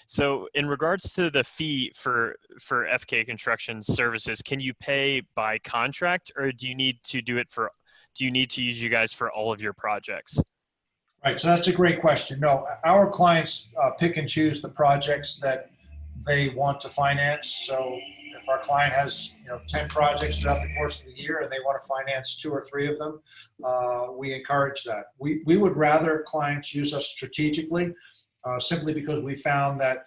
So in regards to the fee for FK Construction Services, can you pay by contract, or do you need to do it for, do you need to use you guys for all of your projects? Right, so that's a great question. No, our clients pick and choose the projects that they want to finance. So if our client has 10 projects throughout the course of the year and they want to finance 2 or 3 of them, we encourage that. We would rather clients use us strategically, simply because we found that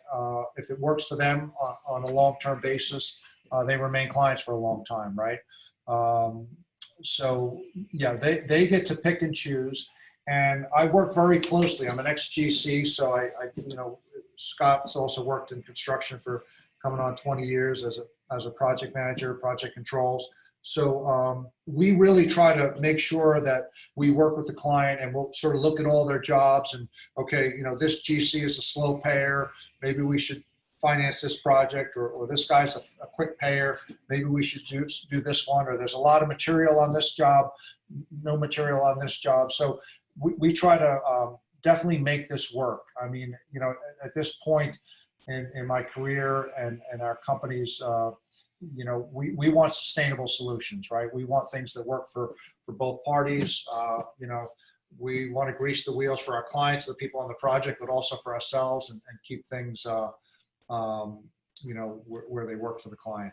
if it works for them on a long-term basis, they remain clients for a long time, right? So yeah, they get to pick and choose. And I work very closely. I'm an ex-GC, so I Scott's also worked in construction for coming on 20 years as a project manager, project controls. So we really try to make sure that we work with the client, and we'll sort of look at all their jobs and, okay, this GC is a slow payer. Maybe we should finance this project, or this guy's a quick payer. Maybe we should do this one, or there's a lot of material on this job, no material on this job. So we try to definitely make this work. I mean, at this point in my career and our companies, we want sustainable solutions, right? We want things that work for both parties. We want to grease the wheels for our clients, the people on the project, but also for ourselves, and keep things, where they work for the client.